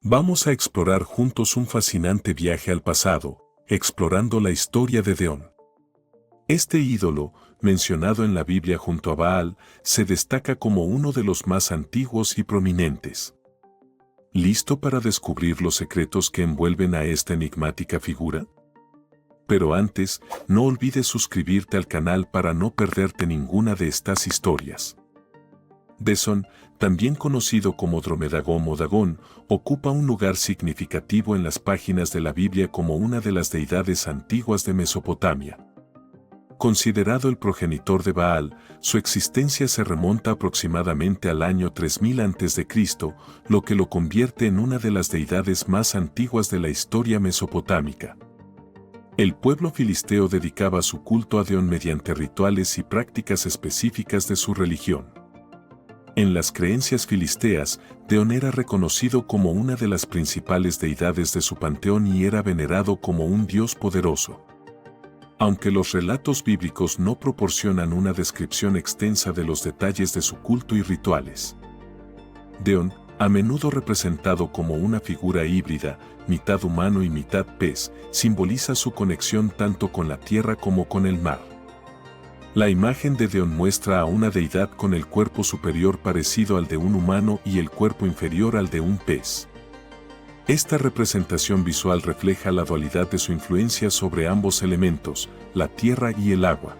Vamos a explorar juntos un fascinante viaje al pasado, explorando la historia de Deón. Este ídolo, mencionado en la Biblia junto a Baal, se destaca como uno de los más antiguos y prominentes. ¿Listo para descubrir los secretos que envuelven a esta enigmática figura? Pero antes, no olvides suscribirte al canal para no perderte ninguna de estas historias. Deón, también conocido como Dromedagón o Dagón, ocupa un lugar significativo en las páginas de la Biblia como una de las deidades antiguas de Mesopotamia. Considerado el progenitor de Baal, su existencia se remonta aproximadamente al año 3000 a.C., lo que lo convierte en una de las deidades más antiguas de la historia mesopotámica. El pueblo filisteo dedicaba su culto a Deón mediante rituales y prácticas específicas de su religión. En las creencias filisteas, Deón era reconocido como una de las principales deidades de su panteón y era venerado como un dios poderoso. Aunque los relatos bíblicos no proporcionan una descripción extensa de los detalles de su culto y rituales. Deón, a menudo representado como una figura híbrida, mitad humano y mitad pez, simboliza su conexión tanto con la tierra como con el mar. La imagen de Deón muestra a una deidad con el cuerpo superior parecido al de un humano y el cuerpo inferior al de un pez. Esta representación visual refleja la dualidad de su influencia sobre ambos elementos, la tierra y el agua.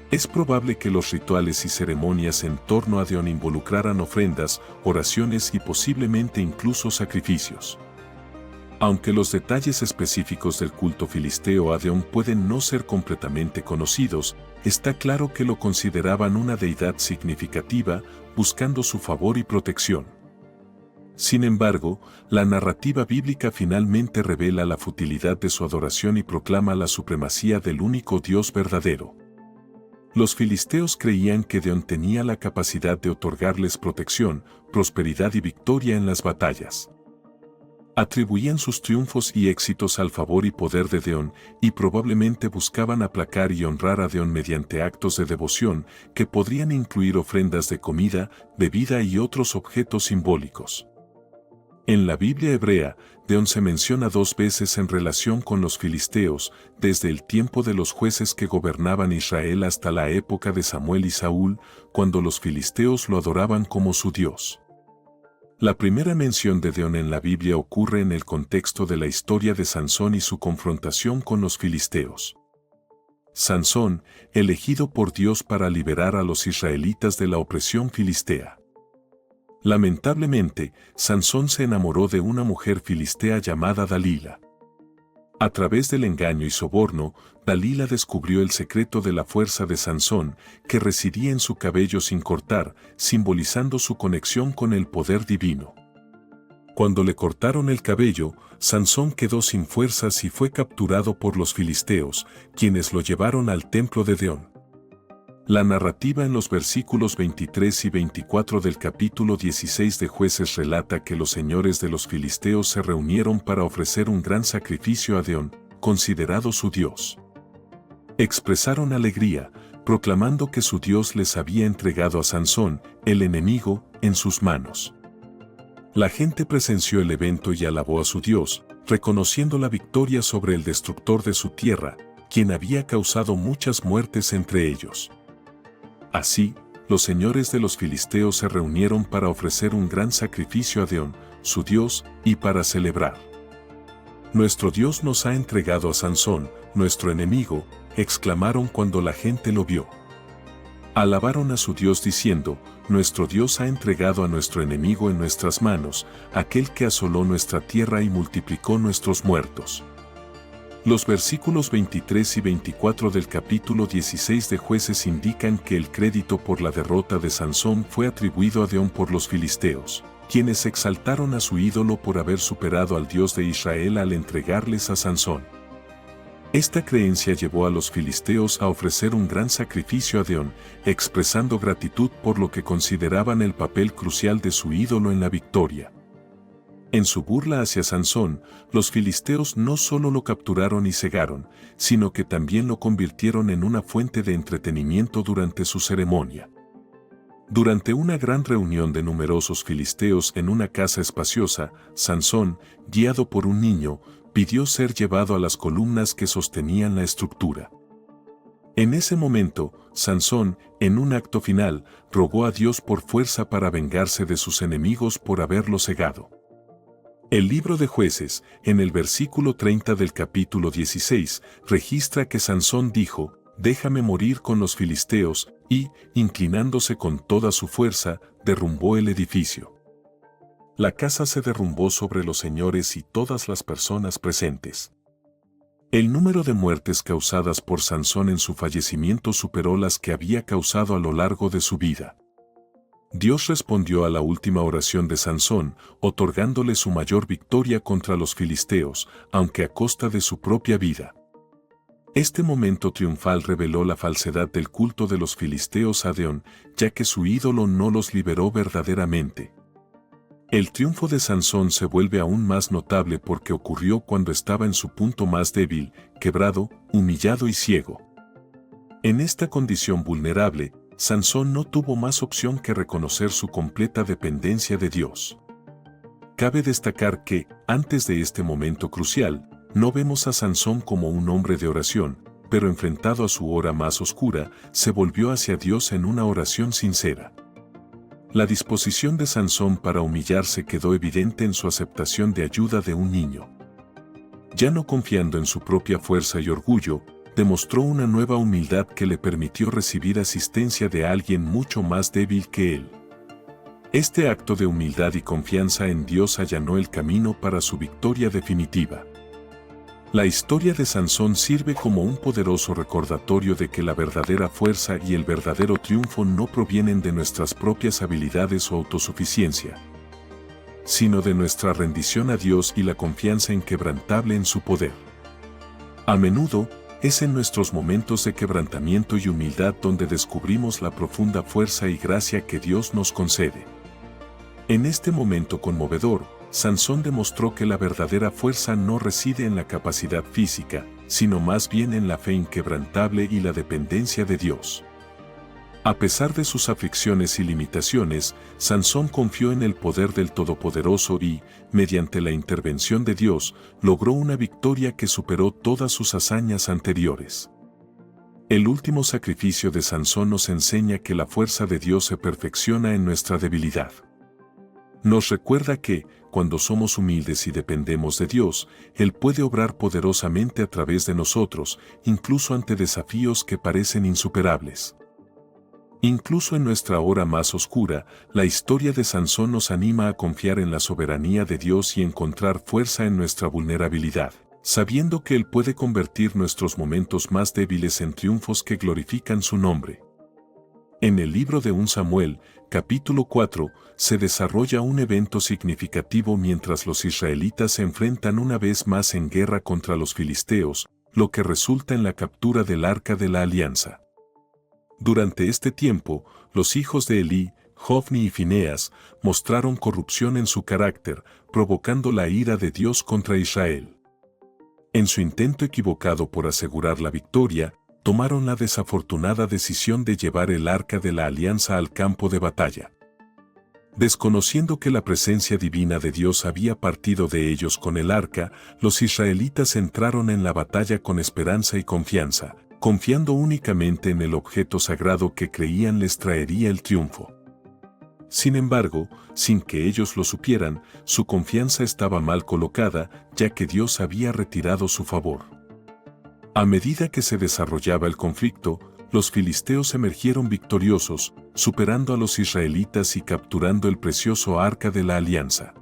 Es probable que los rituales y ceremonias en torno a Deón involucraran ofrendas, oraciones y posiblemente incluso sacrificios. Aunque los detalles específicos del culto filisteo a Deón pueden no ser completamente conocidos, está claro que lo consideraban una deidad significativa, buscando su favor y protección. Sin embargo, la narrativa bíblica finalmente revela la futilidad de su adoración y proclama la supremacía del único Dios verdadero. Los filisteos creían que Deón tenía la capacidad de otorgarles protección, prosperidad y victoria en las batallas. Atribuían sus triunfos y éxitos al favor y poder de Deón, y probablemente buscaban aplacar y honrar a Deón mediante actos de devoción que podrían incluir ofrendas de comida, bebida y otros objetos simbólicos. En la Biblia hebrea, Deón se menciona 2 veces en relación con los filisteos, desde el tiempo de los jueces que gobernaban Israel hasta la época de Samuel y Saúl, cuando los filisteos lo adoraban como su Dios. La primera mención de Deón en la Biblia ocurre en el contexto de la historia de Sansón y su confrontación con los filisteos. Sansón, elegido por Dios para liberar a los israelitas de la opresión filistea. Lamentablemente, Sansón se enamoró de una mujer filistea llamada Dalila. A través del engaño y soborno, Dalila descubrió el secreto de la fuerza de Sansón, que residía en su cabello sin cortar, simbolizando su conexión con el poder divino. Cuando le cortaron el cabello, Sansón quedó sin fuerzas y fue capturado por los filisteos, quienes lo llevaron al templo de Deón. La narrativa en los versículos 23 y 24 del capítulo 16 de Jueces relata que los señores de los filisteos se reunieron para ofrecer un gran sacrificio a Deón, considerado su dios. Expresaron alegría, proclamando que su dios les había entregado a Sansón, el enemigo, en sus manos. La gente presenció el evento y alabó a su dios, reconociendo la victoria sobre el destructor de su tierra, quien había causado muchas muertes entre ellos. Así, los señores de los filisteos se reunieron para ofrecer un gran sacrificio a Deón, su dios, y para celebrar. «Nuestro Dios nos ha entregado a Sansón, nuestro enemigo», exclamaron cuando la gente lo vio. Alabaron a su Dios diciendo, «Nuestro Dios ha entregado a nuestro enemigo en nuestras manos, aquel que asoló nuestra tierra y multiplicó nuestros muertos». Los versículos 23 y 24 del capítulo 16 de Jueces indican que el crédito por la derrota de Sansón fue atribuido a Deón por los filisteos, quienes exaltaron a su ídolo por haber superado al Dios de Israel al entregarles a Sansón. Esta creencia llevó a los filisteos a ofrecer un gran sacrificio a Deón, expresando gratitud por lo que consideraban el papel crucial de su ídolo en la victoria. En su burla hacia Sansón, los filisteos no solo lo capturaron y cegaron, sino que también lo convirtieron en una fuente de entretenimiento durante su ceremonia. Durante una gran reunión de numerosos filisteos en una casa espaciosa, Sansón, guiado por un niño, pidió ser llevado a las columnas que sostenían la estructura. En ese momento, Sansón, en un acto final, rogó a Dios por fuerza para vengarse de sus enemigos por haberlo cegado. El libro de Jueces, en el versículo 30 del capítulo 16, registra que Sansón dijo: «Déjame morir con los filisteos», y, inclinándose con toda su fuerza, derrumbó el edificio. La casa se derrumbó sobre los señores y todas las personas presentes. El número de muertes causadas por Sansón en su fallecimiento superó las que había causado a lo largo de su vida. Dios respondió a la última oración de Sansón, otorgándole su mayor victoria contra los filisteos, aunque a costa de su propia vida. Este momento triunfal reveló la falsedad del culto de los filisteos a Deón, ya que su ídolo no los liberó verdaderamente. El triunfo de Sansón se vuelve aún más notable porque ocurrió cuando estaba en su punto más débil, quebrado, humillado y ciego. En esta condición vulnerable, Sansón no tuvo más opción que reconocer su completa dependencia de Dios. Cabe destacar que, antes de este momento crucial, no vemos a Sansón como un hombre de oración, pero enfrentado a su hora más oscura, se volvió hacia Dios en una oración sincera. La disposición de Sansón para humillarse quedó evidente en su aceptación de ayuda de un niño. Ya no confiando en su propia fuerza y orgullo, demostró una nueva humildad que le permitió recibir asistencia de alguien mucho más débil que él. Este acto de humildad y confianza en Dios allanó el camino para su victoria definitiva. La historia de Sansón sirve como un poderoso recordatorio de que la verdadera fuerza y el verdadero triunfo no provienen de nuestras propias habilidades o autosuficiencia, sino de nuestra rendición a Dios y la confianza inquebrantable en su poder. A menudo, es en nuestros momentos de quebrantamiento y humildad donde descubrimos la profunda fuerza y gracia que Dios nos concede. En este momento conmovedor, Sansón demostró que la verdadera fuerza no reside en la capacidad física, sino más bien en la fe inquebrantable y la dependencia de Dios. A pesar de sus aflicciones y limitaciones, Sansón confió en el poder del Todopoderoso y, mediante la intervención de Dios, logró una victoria que superó todas sus hazañas anteriores. El último sacrificio de Sansón nos enseña que la fuerza de Dios se perfecciona en nuestra debilidad. Nos recuerda que, cuando somos humildes y dependemos de Dios, Él puede obrar poderosamente a través de nosotros, incluso ante desafíos que parecen insuperables. Incluso en nuestra hora más oscura, la historia de Sansón nos anima a confiar en la soberanía de Dios y encontrar fuerza en nuestra vulnerabilidad, sabiendo que Él puede convertir nuestros momentos más débiles en triunfos que glorifican su nombre. En el libro de 1 Samuel, capítulo 4, se desarrolla un evento significativo mientras los israelitas se enfrentan una vez más en guerra contra los filisteos, lo que resulta en la captura del Arca de la Alianza. Durante este tiempo, los hijos de Elí, Hofni y Fineas, mostraron corrupción en su carácter, provocando la ira de Dios contra Israel. En su intento equivocado por asegurar la victoria, tomaron la desafortunada decisión de llevar el Arca de la Alianza al campo de batalla. Desconociendo que la presencia divina de Dios había partido de ellos con el arca, los israelitas entraron en la batalla con esperanza y confianza, confiando únicamente en el objeto sagrado que creían les traería el triunfo. Sin embargo, sin que ellos lo supieran, su confianza estaba mal colocada, ya que Dios había retirado su favor. A medida que se desarrollaba el conflicto, los filisteos emergieron victoriosos, superando a los israelitas y capturando el precioso Arca de la Alianza.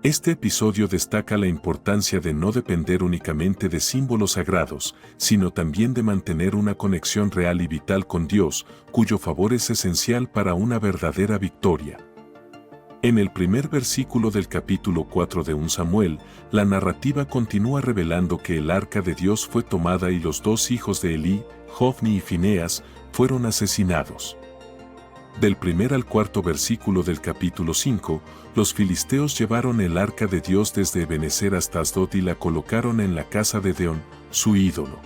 Este episodio destaca la importancia de no depender únicamente de símbolos sagrados, sino también de mantener una conexión real y vital con Dios, cuyo favor es esencial para una verdadera victoria. En el primer versículo del capítulo 4 de 1 Samuel, la narrativa continúa revelando que el arca de Dios fue tomada y los dos hijos de Elí, Hofni y Fineas, fueron asesinados. Del primer al cuarto versículo del capítulo 5, los filisteos llevaron el arca de Dios desde Ebenezer hasta Asdod y la colocaron en la casa de Deón, su ídolo.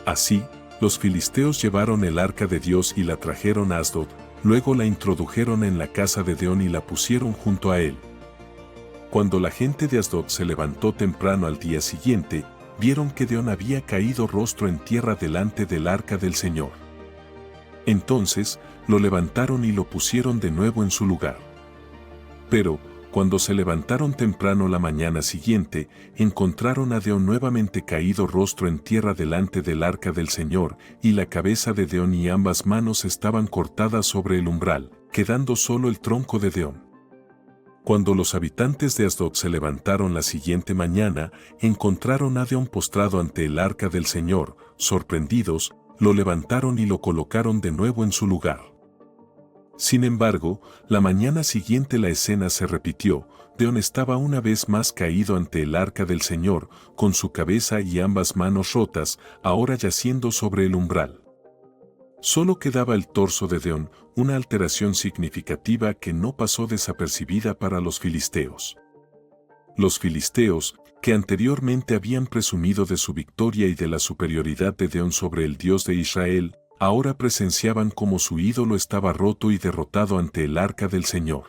Así, los filisteos llevaron el arca de Dios y la trajeron a Asdod, Luego la introdujeron en la casa de Deón y la pusieron junto a él. Cuando la gente de Asdod se levantó temprano al día siguiente, vieron que Deón había caído rostro en tierra delante del arca del Señor. Entonces, lo levantaron y lo pusieron de nuevo en su lugar. Pero, cuando se levantaron temprano la mañana siguiente, encontraron a Deón nuevamente caído rostro en tierra delante del arca del Señor, y la cabeza de Deón y ambas manos estaban cortadas sobre el umbral, quedando solo el tronco de Deón. Cuando los habitantes de Asdod se levantaron la siguiente mañana, encontraron a Deón postrado ante el arca del Señor. Sorprendidos, lo levantaron y lo colocaron de nuevo en su lugar. Sin embargo, la mañana siguiente la escena se repitió. Deón estaba una vez más caído ante el arca del Señor, con su cabeza y ambas manos rotas, ahora yaciendo sobre el umbral. Solo quedaba el torso de Deón, una alteración significativa que no pasó desapercibida para los filisteos. Los filisteos, que anteriormente habían presumido de su victoria y de la superioridad de Deón sobre el Dios de Israel, ahora presenciaban cómo su ídolo estaba roto y derrotado ante el arca del Señor.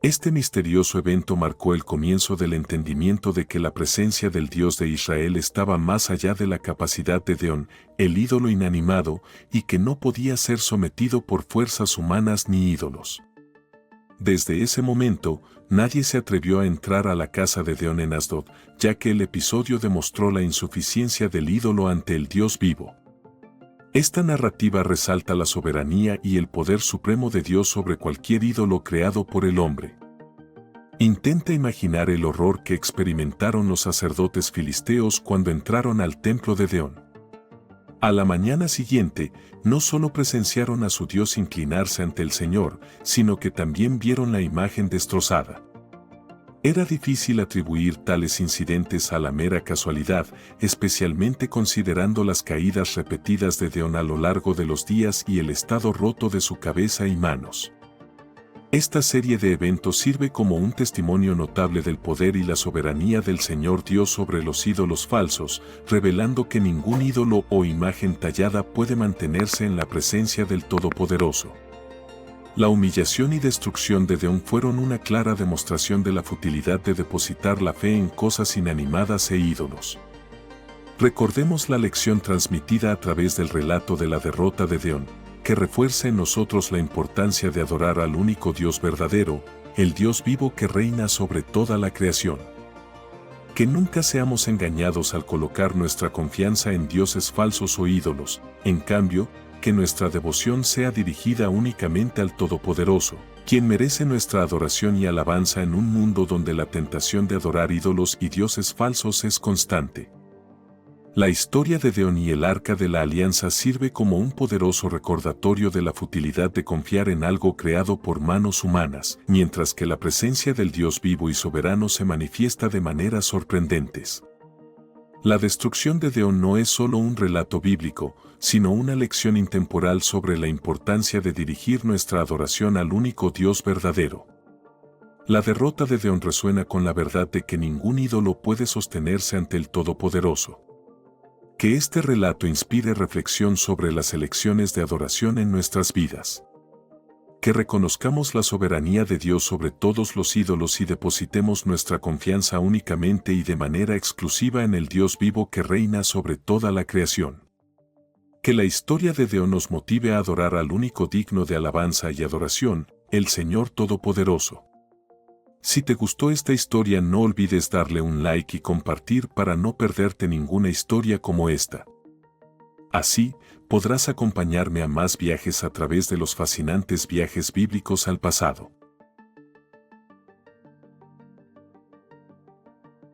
Este misterioso evento marcó el comienzo del entendimiento de que la presencia del Dios de Israel estaba más allá de la capacidad de Deón, el ídolo inanimado, y que no podía ser sometido por fuerzas humanas ni ídolos. Desde ese momento, nadie se atrevió a entrar a la casa de Deón en Asdod, ya que el episodio demostró la insuficiencia del ídolo ante el Dios vivo. Esta narrativa resalta la soberanía y el poder supremo de Dios sobre cualquier ídolo creado por el hombre. Intenta imaginar el horror que experimentaron los sacerdotes filisteos cuando entraron al templo de Deón. A la mañana siguiente, no solo presenciaron a su Dios inclinarse ante el Señor, sino que también vieron la imagen destrozada. Era difícil atribuir tales incidentes a la mera casualidad, especialmente considerando las caídas repetidas de Deón a lo largo de los días y el estado roto de su cabeza y manos. Esta serie de eventos sirve como un testimonio notable del poder y la soberanía del Señor Dios sobre los ídolos falsos, revelando que ningún ídolo o imagen tallada puede mantenerse en la presencia del Todopoderoso. La humillación y destrucción de Deón fueron una clara demostración de la futilidad de depositar la fe en cosas inanimadas e ídolos. Recordemos la lección transmitida a través del relato de la derrota de Deón, que refuerza en nosotros la importancia de adorar al único Dios verdadero, el Dios vivo que reina sobre toda la creación. Que nunca seamos engañados al colocar nuestra confianza en dioses falsos o ídolos, en cambio, que nuestra devoción sea dirigida únicamente al Todopoderoso, quien merece nuestra adoración y alabanza en un mundo donde la tentación de adorar ídolos y dioses falsos es constante. La historia de Deón y el Arca de la Alianza sirve como un poderoso recordatorio de la futilidad de confiar en algo creado por manos humanas, mientras que la presencia del Dios vivo y soberano se manifiesta de maneras sorprendentes. La destrucción de Deón no es solo un relato bíblico, sino una lección intemporal sobre la importancia de dirigir nuestra adoración al único Dios verdadero. La derrota de Deón resuena con la verdad de que ningún ídolo puede sostenerse ante el Todopoderoso. Que este relato inspire reflexión sobre las elecciones de adoración en nuestras vidas. Que reconozcamos la soberanía de Dios sobre todos los ídolos y depositemos nuestra confianza únicamente y de manera exclusiva en el Dios vivo que reina sobre toda la creación. Que la historia de Deón nos motive a adorar al único digno de alabanza y adoración, el Señor Todopoderoso. Si te gustó esta historia, no olvides darle un like y compartir para no perderte ninguna historia como esta. Así, podrás acompañarme a más viajes a través de los fascinantes viajes bíblicos al pasado.